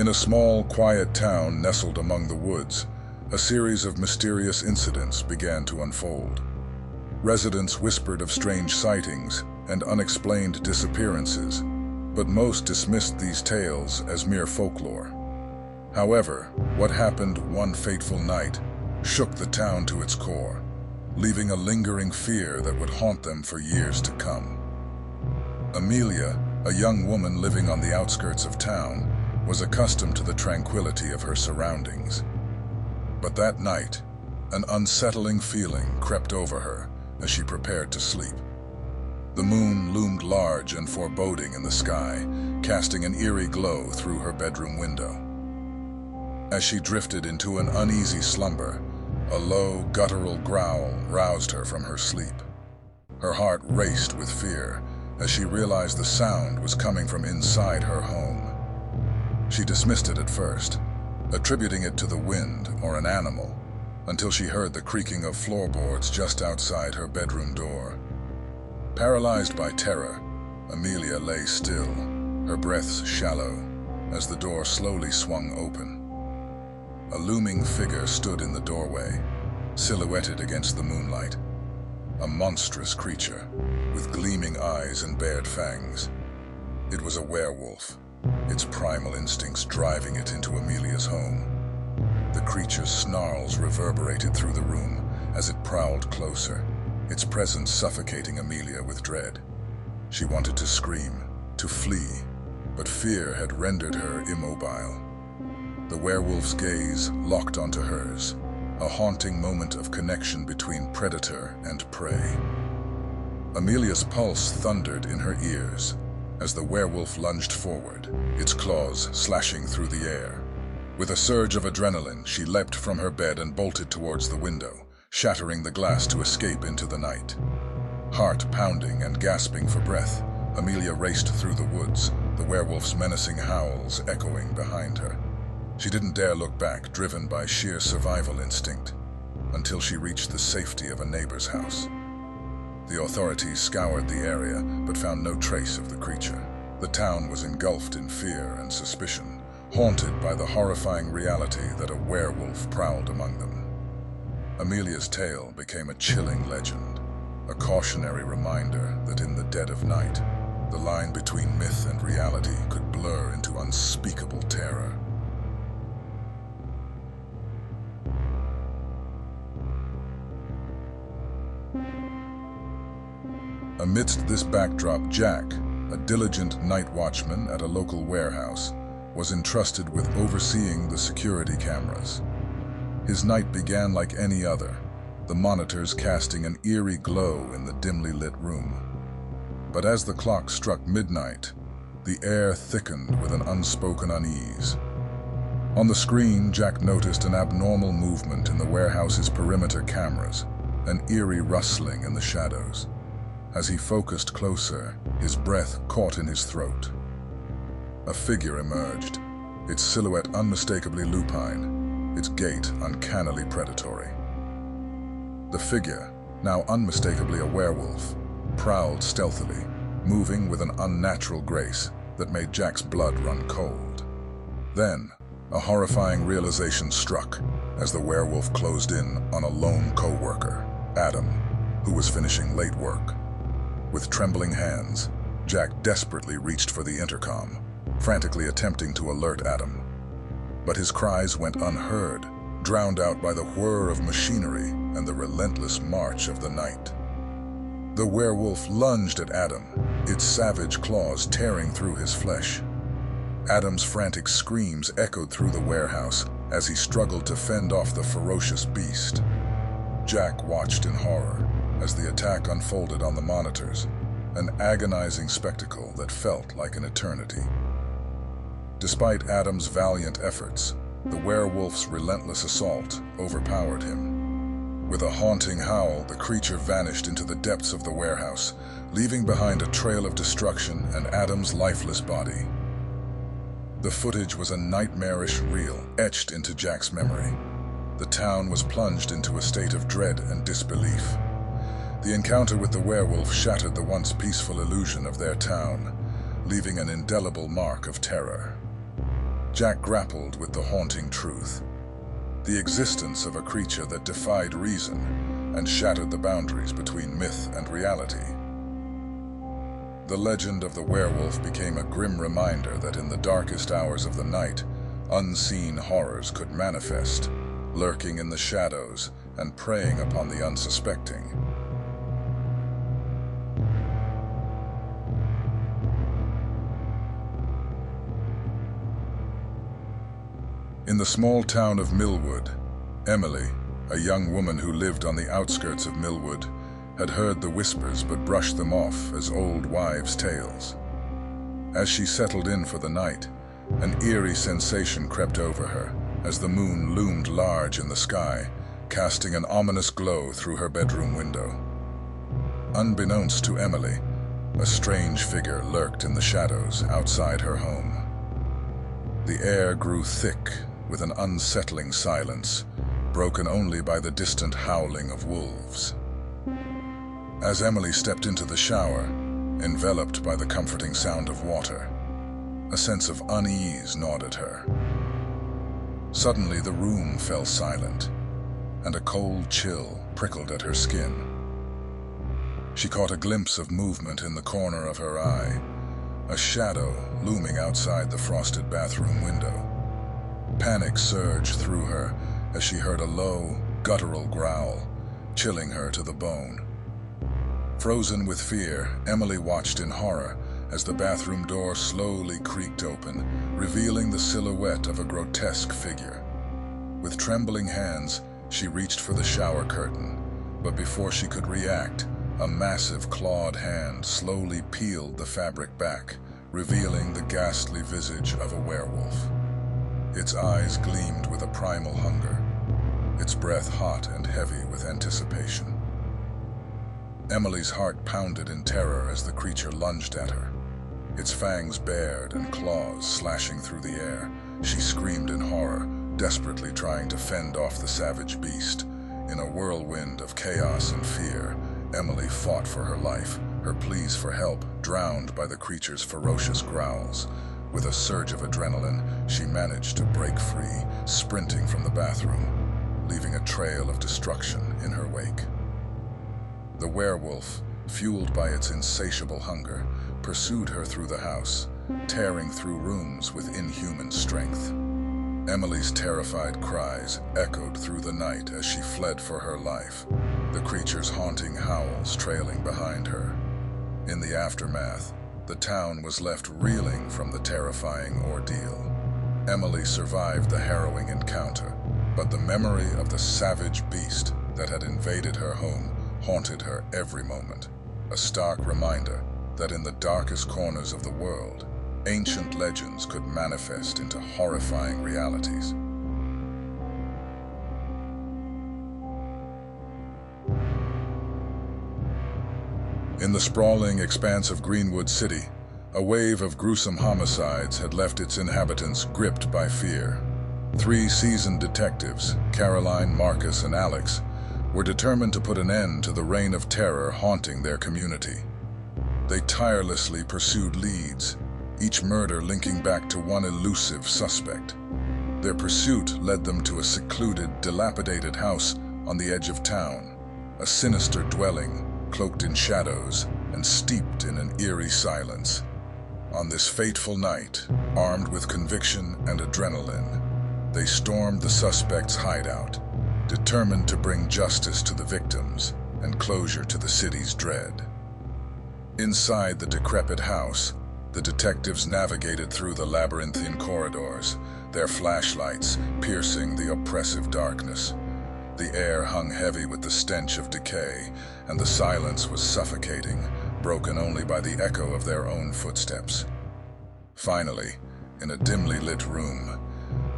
In a small, quiet town nestled among the woods, a series of mysterious incidents began to unfold. Residents whispered of strange sightings and unexplained disappearances, but most dismissed these tales as mere folklore. However, what happened one fateful night shook the town to its core, leaving a lingering fear that would haunt them for years to come. Amelia, a young woman living on the outskirts of town, was accustomed to the tranquility of her surroundings. But that night, an unsettling feeling crept over her as she prepared to sleep. The moon loomed large and foreboding in the sky, casting an eerie glow through her bedroom window. As she drifted into an uneasy slumber, a low, guttural growl roused her from her sleep. Her heart raced with fear as she realized the sound was coming from inside her home. She dismissed it at first, attributing it to the wind or an animal, until she heard the creaking of floorboards just outside her bedroom door. Paralyzed by terror, Amelia lay still, her breaths shallow, as the door slowly swung open. A looming figure stood in the doorway, silhouetted against the moonlight. A monstrous creature, with gleaming eyes and bared fangs. It was a werewolf, its primal instincts driving it into Amelia's home. The creature's snarls reverberated through the room as it prowled closer, its presence suffocating Amelia with dread. She wanted to scream, to flee, but fear had rendered her immobile. The werewolf's gaze locked onto hers, a haunting moment of connection between predator and prey. Amelia's pulse thundered in her ears as the werewolf lunged forward, its claws slashing through the air. With a surge of adrenaline, she leapt from her bed and bolted towards the window, shattering the glass to escape into the night. Heart pounding and gasping for breath, Amelia raced through the woods, the werewolf's menacing howls echoing behind her. She didn't dare look back, driven by sheer survival instinct, until she reached the safety of a neighbor's house. The authorities scoured the area, but found no trace of the creature. The town was engulfed in fear and suspicion, haunted by the horrifying reality that a werewolf prowled among them. Amelia's tale became a chilling legend, a cautionary reminder that in the dead of night, the line between myth and reality could blur into unspeakable terror. Amidst this backdrop, Jack, a diligent night watchman at a local warehouse, was entrusted with overseeing the security cameras. His night began like any other, the monitors casting an eerie glow in the dimly lit room. But as the clock struck midnight, the air thickened with an unspoken unease. On the screen, Jack noticed an abnormal movement in the warehouse's perimeter cameras, an eerie rustling in the shadows. As he focused closer, his breath caught in his throat. A figure emerged, its silhouette unmistakably lupine, its gait uncannily predatory. The figure, now unmistakably a werewolf, prowled stealthily, moving with an unnatural grace that made Jack's blood run cold. Then, a horrifying realization struck as the werewolf closed in on a lone co-worker, Adam, who was finishing late work. With trembling hands, Jack desperately reached for the intercom, frantically attempting to alert Adam. But his cries went unheard, drowned out by the whir of machinery and the relentless march of the night. The werewolf lunged at Adam, its savage claws tearing through his flesh. Adam's frantic screams echoed through the warehouse as he struggled to fend off the ferocious beast. Jack watched in horror as the attack unfolded on the monitors, an agonizing spectacle that felt like an eternity. Despite Adam's valiant efforts, the werewolf's relentless assault overpowered him. With a haunting howl, the creature vanished into the depths of the warehouse, leaving behind a trail of destruction and Adam's lifeless body. The footage was a nightmarish reel etched into Jack's memory. The town was plunged into a state of dread and disbelief. The encounter with the werewolf shattered the once peaceful illusion of their town, leaving an indelible mark of terror. Jack grappled with the haunting truth, the existence of a creature that defied reason and shattered the boundaries between myth and reality. The legend of the werewolf became a grim reminder that in the darkest hours of the night, unseen horrors could manifest, lurking in the shadows and preying upon the unsuspecting. In the small town of Millwood, Emily, a young woman who lived on the outskirts of Millwood, had heard the whispers but brushed them off as old wives' tales. As she settled in for the night, an eerie sensation crept over her as the moon loomed large in the sky, casting an ominous glow through her bedroom window. Unbeknownst to Emily, a strange figure lurked in the shadows outside her home. The air grew thick with an unsettling silence, broken only by the distant howling of wolves. As Emily stepped into the shower, enveloped by the comforting sound of water, a sense of unease gnawed at her. Suddenly the room fell silent, and a cold chill prickled at her skin. She caught a glimpse of movement in the corner of her eye, a shadow looming outside the frosted bathroom window. Panic surged through her as she heard a low, guttural growl, chilling her to the bone. Frozen with fear, Emily watched in horror as the bathroom door slowly creaked open, revealing the silhouette of a grotesque figure. With trembling hands, she reached for the shower curtain, but before she could react, a massive clawed hand slowly peeled the fabric back, revealing the ghastly visage of a werewolf. Its eyes gleamed with a primal hunger, its breath hot and heavy with anticipation. Emily's heart pounded in terror as the creature lunged at her. Its fangs bared and claws slashing through the air, she screamed in horror, desperately trying to fend off the savage beast. In a whirlwind of chaos and fear, Emily fought for her life, her pleas for help drowned by the creature's ferocious growls. With a surge of adrenaline, she managed to break free, sprinting from the bathroom, leaving a trail of destruction in her wake. The werewolf, fueled by its insatiable hunger, pursued her through the house, tearing through rooms with inhuman strength. Emily's terrified cries echoed through the night as she fled for her life, the creature's haunting howls trailing behind her. In the aftermath, the town was left reeling from the terrifying ordeal. Emily survived the harrowing encounter, but the memory of the savage beast that had invaded her home haunted her every moment, a stark reminder that in the darkest corners of the world, ancient legends could manifest into horrifying realities. In the sprawling expanse of Greenwood City, a wave of gruesome homicides had left its inhabitants gripped by fear. 3 seasoned detectives, Caroline, Marcus, and Alex, were determined to put an end to the reign of terror haunting their community. They tirelessly pursued leads, each murder linking back to one elusive suspect. Their pursuit led them to a secluded, dilapidated house on the edge of town, a sinister dwelling cloaked in shadows and steeped in an eerie silence. On this fateful night, armed with conviction and adrenaline, they stormed the suspect's hideout, determined to bring justice to the victims and closure to the city's dread. Inside the decrepit house, the detectives navigated through the labyrinthine corridors, their flashlights piercing the oppressive darkness. The air hung heavy with the stench of decay, and the silence was suffocating, broken only by the echo of their own footsteps. Finally, in a dimly lit room,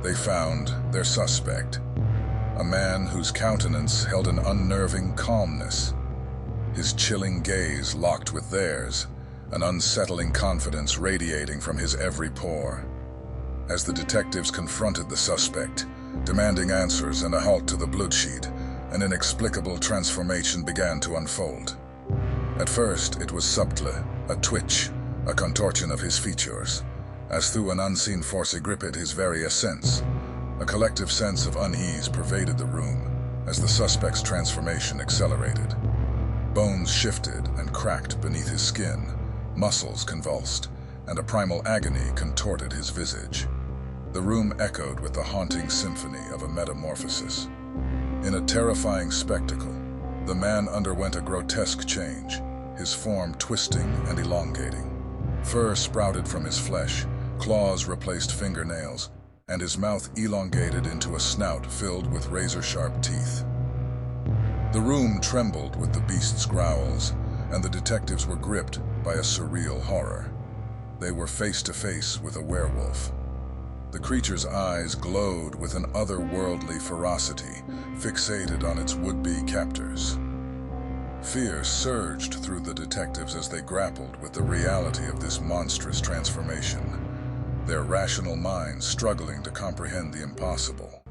they found their suspect, a man whose countenance held an unnerving calmness. His chilling gaze locked with theirs, an unsettling confidence radiating from his every pore. As the detectives confronted the suspect, demanding answers and a halt to the bloodshed, an inexplicable transformation began to unfold. At first, it was subtle, a twitch, a contortion of his features. as through an unseen force gripped his very essence. A collective sense of unease pervaded the room as the suspect's transformation accelerated. Bones shifted and cracked beneath his skin, muscles convulsed, and a primal agony contorted his visage. The room echoed with the haunting symphony of a metamorphosis. In a terrifying spectacle, the man underwent a grotesque change, his form twisting and elongating. Fur sprouted from his flesh, claws replaced fingernails, and his mouth elongated into a snout filled with razor-sharp teeth. The room trembled with the beast's growls, and the detectives were gripped by a surreal horror. They were face to face with a werewolf. The creature's eyes glowed with an otherworldly ferocity, fixated on its would-be captors. Fear surged through the detectives as they grappled with the reality of this monstrous transformation, their rational minds struggling to comprehend the impossible.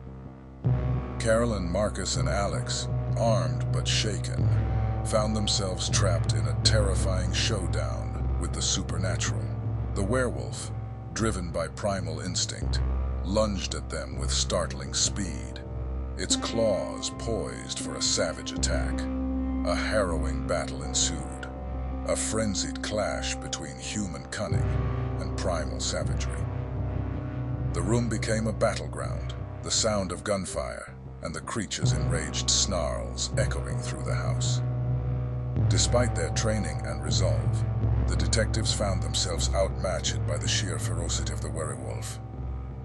Carolyn, Marcus, and Alex, armed but shaken, found themselves trapped in a terrifying showdown with the supernatural. The werewolf, driven by primal instinct, lunged at them with startling speed, its claws poised for a savage attack. A harrowing battle ensued, a frenzied clash between human cunning and primal savagery. The room became a battleground, the sound of gunfire and the creature's enraged snarls echoing through the house. Despite their training and resolve, the detectives found themselves outmatched by the sheer ferocity of the werewolf.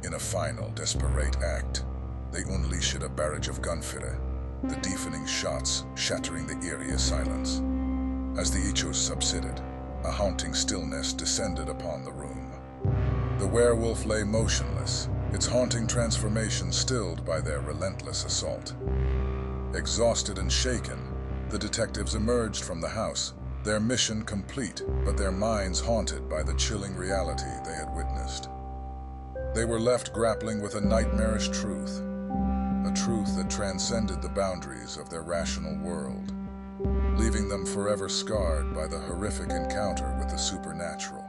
In a final, desperate act, they unleashed a barrage of gunfire, the deafening shots shattering the eerie silence. As the echoes subsided, a haunting stillness descended upon the room. The werewolf lay motionless, its haunting transformation stilled by their relentless assault. Exhausted and shaken, the detectives emerged from the house, their mission complete, but their minds haunted by the chilling reality they had witnessed. They were left grappling with a nightmarish truth, a truth that transcended the boundaries of their rational world, leaving them forever scarred by the horrific encounter with the supernatural.